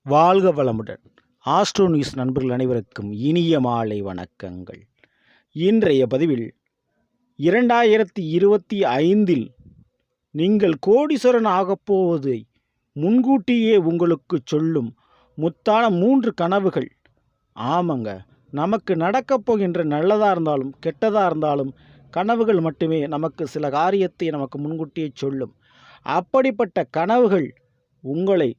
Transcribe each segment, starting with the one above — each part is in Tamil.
வாழ்க வளமுடன். ஆஸ்ட்ரோ நியூஸ் நண்பர்கள் அனைவருக்கும் இனிய மாலை வணக்கங்கள். இன்றைய பதிவில் 2025 நீங்கள் கோடீஸ்வரன் ஆகப்போவதை முன்கூட்டியே உங்களுக்கு சொல்லும் முத்தான 3 கனவுகள். ஆமாங்க, நமக்கு நடக்கப் போகின்ற நல்லதாக இருந்தாலும் கெட்டதாக இருந்தாலும் கனவுகள் மட்டுமே நமக்கு சில காரியத்தை நமக்கு முன்கூட்டியே சொல்லும். அப்படிப்பட்ட கனவுகள் உங்களை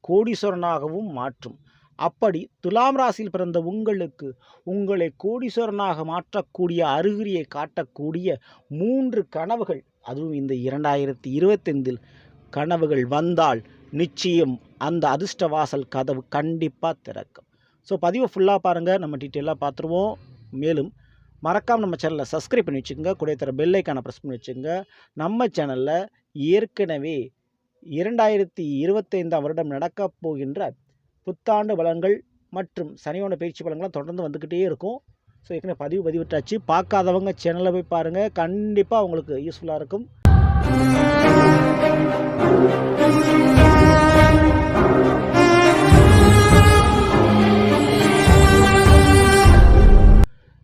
கோடீஸ்வரனாகவும் மாற்றும். அப்படி துலாம் ராசியில் பிறந்த உங்களுக்கு உங்களை கோடீஸ்வரனாக மாற்றக்கூடிய அறிகுறியை காட்டக்கூடிய 3 கனவுகள், அதுவும் இந்த 2025 கனவுகள் வந்தால் நிச்சயம் அந்த அதிர்ஷ்ட வாசல் கதவு கண்டிப்பாக திறக்கும். ஸோ பதிவை ஃபுல்லாக பாருங்கள், நம்ம டீட்டெயிலாக பார்த்துருவோம். மேலும் மறக்காமல் நம்ம சேனலை சப்ஸ்கிரைப் பண்ணி வச்சுக்கோங்க, கூட தர பெல் ஐக்கானை ப்ரெஸ் பண்ணி வச்சுக்கோங்க. நம்ம சேனலில் ஏற்கனவே 2025 வருடம் நடக்கப் போகின்ற புத்தாண்டு பலன்கள் மற்றும் சனியோட பயிற்சி பலன்கள்லாம் தொடர்ந்து வந்துக்கிட்டே இருக்கும். ஸோ ஏற்கனவே பதிவிட்டாச்சு. பார்க்காதவங்க சேனலில் போய் பாருங்கள், கண்டிப்பாக உங்களுக்கு யூஸ்ஃபுல்லாக இருக்கும்.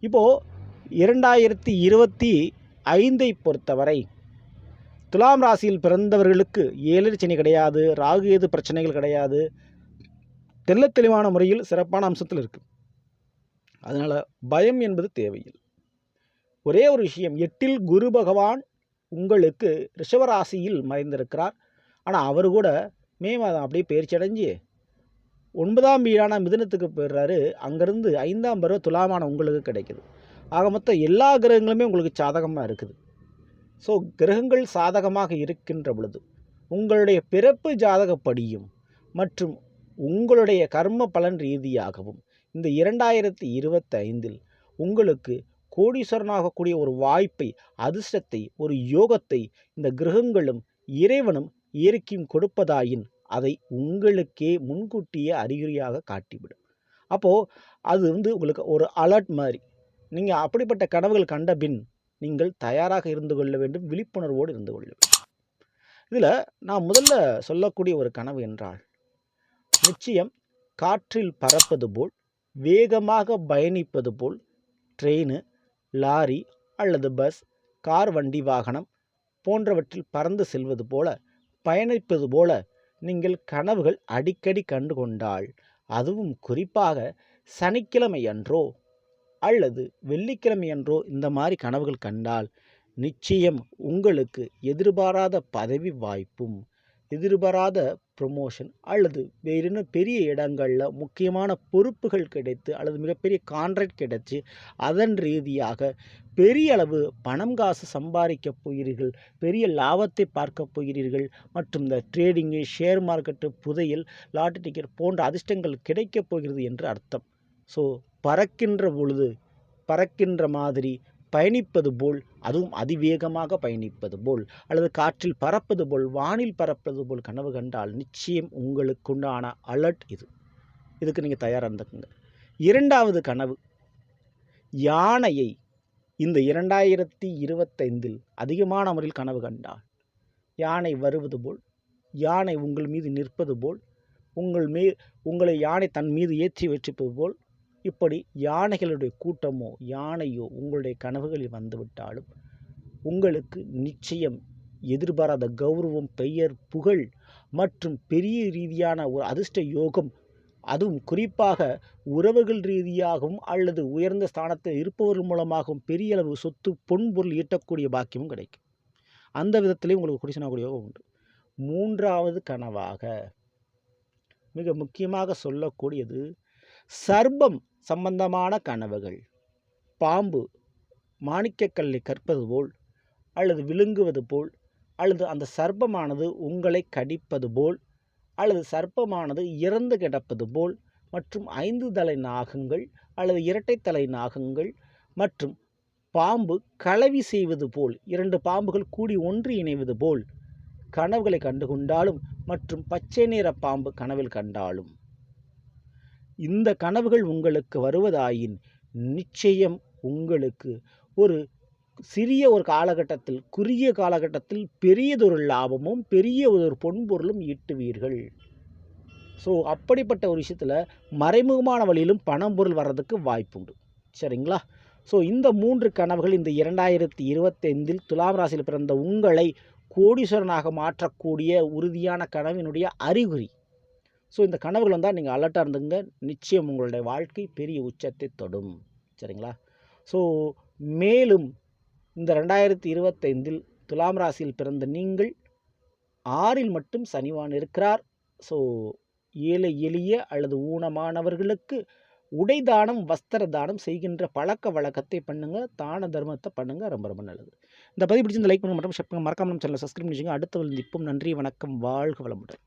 இப்போது 2025 பொறுத்தவரை துலாம் ராசியில் பிறந்தவர்களுக்கு 7 சனி கிடையாது, ராகு ஏது பிரச்சனைகள் கிடையாது, தெளிவான முறையில் சிறப்பான அம்சத்தில் இருக்குது. அதனால் பயம் என்பது தேவையில்லை. ஒரே ஒரு விஷயம், 8 குரு பகவான் உங்களுக்கு ரிஷபராசியில் மறைந்திருக்கிறார். ஆனால் அவர் கூட மே மாதம் அப்படியே பயிற்சி அடைஞ்சு 9ஆம் வீடான மிதுனத்துக்கு போயிடுறாரு. அங்கேருந்து 5ஆம் பருவ துலாமான உங்களுக்கு கிடைக்குது. ஆக மொத்தம் எல்லா கிரகங்களுமே உங்களுக்கு சாதகமாக இருக்குது. ஸோ கிரகங்கள் சாதகமாக இருக்கின்ற பொழுது உங்களுடைய பிறப்பு ஜாதகப்படியும் மற்றும் உங்களுடைய கர்ம பலன் ரீதியாகவும் இந்த 2025 உங்களுக்கு கோடீஸ்வரனாகக்கூடிய ஒரு வாய்ப்பை, அதிர்ஷ்டத்தை, ஒரு யோகத்தை இந்த கிரகங்களும் இறைவனும் இயற்கையும் கொடுப்பதாயின் அதை உங்களுக்கே முன்கூட்டியே அறிகுறியாக காட்டிவிடும். அப்போது அது உங்களுக்கு ஒரு அலர்ட் மாதிரி. நீங்கள் அப்படிப்பட்ட கனவுகள் கண்ட பின் நீங்கள் தயாராக இருந்து கொள்ள வேண்டும், விழிப்புணர்வோடு இருந்து கொள்ள வேண்டும். இதில் நான் முதல்ல சொல்லக்கூடிய ஒரு கனவு என்றால், நிச்சயம் காற்றில் பறப்பது போல், வேகமாக பயணிப்பது போல், ட்ரெயின், லாரி அல்லது பஸ், கார், வண்டி வாகனம் போன்றவற்றில் பறந்து செல்வது போல, பயணிப்பது போல நீங்கள் கனவுகள் அடிக்கடி கண்டு கொண்டால், அதுவும் குறிப்பாக சனிக்கிழமை அன்றோ அல்லது வெள்ளிக்கிழமை அன்றோ இந்த மாதிரி கனவுகள் கண்டால் நிச்சயம் உங்களுக்கு எதிர்பாராத பதவி வாய்ப்பும், எதிர்பாராத ப்ரொமோஷன் அல்லது வேறு பெரிய இடங்களில் முக்கியமான பொறுப்புகள் கிடைத்து அல்லது மிகப்பெரிய கான்ட்ராக்ட் கிடைச்சி அதன் ரீதியாக பெரிய அளவு பணம் காசு சம்பாதிக்கப் போகிறீர்கள், பெரிய லாபத்தை பார்க்க போகிறீர்கள். மற்றும் இந்த ட்ரேடிங்கு, ஷேர் மார்க்கெட்டு, புதையல், லாட்டரி டிக்கெட் போன்ற அதிர்ஷ்டங்கள் கிடைக்கப் போகிறது என்று அர்த்தம். ஸோ பறக்கின்ற பொழுது பறக்கின்ற மாதிரி பயணிப்பது போல், அதுவும் அதிவேகமாக பயணிப்பது போல் அல்லது காற்றில் பறப்பது போல், வானில் பறப்பது போல் கனவு கண்டால் நிச்சயம் உங்களுக்குண்டான அலர்ட் இது. இதுக்கு நீங்கள் தயாராக இருந்துக்குங்க. 2வது கனவு, யானையை இந்த 2025 அதிகமான முறையில் கனவு கண்டால், யானை வருவது போல், யானை உங்கள் மீது நிற்பது போல், உங்களை யானை தன் மீது ஏற்றி வச்சிப்பது போல், இப்படி யானைகளுடைய கூட்டமோ யானையோ உங்களுடைய கனவுகளில் வந்துவிட்டாலும் உங்களுக்கு நிச்சயம் எதிர்பாராத கௌரவம், பெயர், புகழ் மற்றும் பெரிய ரீதியான ஒரு அதிர்ஷ்ட யோகம், அதுவும் குறிப்பாக உறவுகள் ரீதியாகவும் அல்லது உயர்ந்த ஸ்தானத்தில் இருப்பவர்கள் மூலமாகவும் பெரிய அளவு சொத்து, பொன்பொருள் ஈட்டக்கூடிய பாக்கியமும் கிடைக்கும். அந்த விதத்திலே உங்களுக்கு குடிசனாக்கூடிய யோகம் உண்டு. 3வது கனவாக மிக முக்கியமாக சொல்லக்கூடியது சர்ப்பம் சம்பந்தமான கனவுகள். பாம்பு மாணிக்கக்கல்லை கற்பது போல் அல்லது விழுங்குவது போல், அல்லது அந்த சர்ப்பமானது உங்களை கடிப்பது போல், அல்லது சர்ப்பமானது இறந்து கிடப்பது போல், மற்றும் 5 தலை நாகங்கள் அல்லது 2 தலை நாகங்கள் மற்றும் பாம்பு கலவி செய்வது போல், 2 பாம்புகள் கூடி ஒன்று இணைவது போல் கனவுகளை கண்டு கொண்டாலும் மற்றும் பச்சை நிற பாம்பு கனவில் கண்டாலும், இந்த கனவுகள் உங்களுக்கு வருவதாயின் நிச்சயம் உங்களுக்கு ஒரு சிறிய ஒரு காலகட்டத்தில், குறுகிய காலகட்டத்தில் பெரியதொரு லாபமும் பெரிய ஒரு பொன்பொருளும் ஈட்டுவீர்கள். ஸோ அப்படிப்பட்ட ஒரு விஷயத்தில் மறைமுகமான வழியிலும் பணம் பொருள் வர்றதுக்கு வாய்ப்புண்டு. சரிங்களா? ஸோ இந்த 3 கனவுகள் இந்த 2025 துலாம் ராசியில் பிறந்த உங்களை கோடீஸ்வரனாக மாற்றக்கூடிய உறுதியான கனவினுடைய அறிகுறி. ஸோ இந்த கனவுகள் வந்தால் நீங்கள் அலர்ட்டாக இருந்துங்க. நிச்சயம் உங்களுடைய வாழ்க்கை பெரிய உச்சத்தை தொடும். சரிங்களா? ஸோ மேலும் இந்த 2025 துலாம் ராசியில் பிறந்த நீங்கள் 6ல் மட்டும் சனிவான் இருக்கிறார். ஸோ ஏழை எளிய அல்லது ஊனமானவர்களுக்கு உடை தானம், வஸ்திர தானம் செய்கின்ற பழக்க வழக்கத்தை பண்ணுங்கள். தான தர்மத்தை பண்ணுங்கள். ரொம்ப ரொம்ப நல்லது. இந்த பதிவு பிடிச்சி இந்த லைக் பண்ணுங்கள் மற்றும் ஷேர் பண்ணுங்கள். மறக்காம நம்ம சேனலை சப்ஸ்கிரைப் பண்ணிச்சுங்க. அடுத்த சந்திப்போம். நன்றி, வணக்கம், வாழ்க வளமுடன்.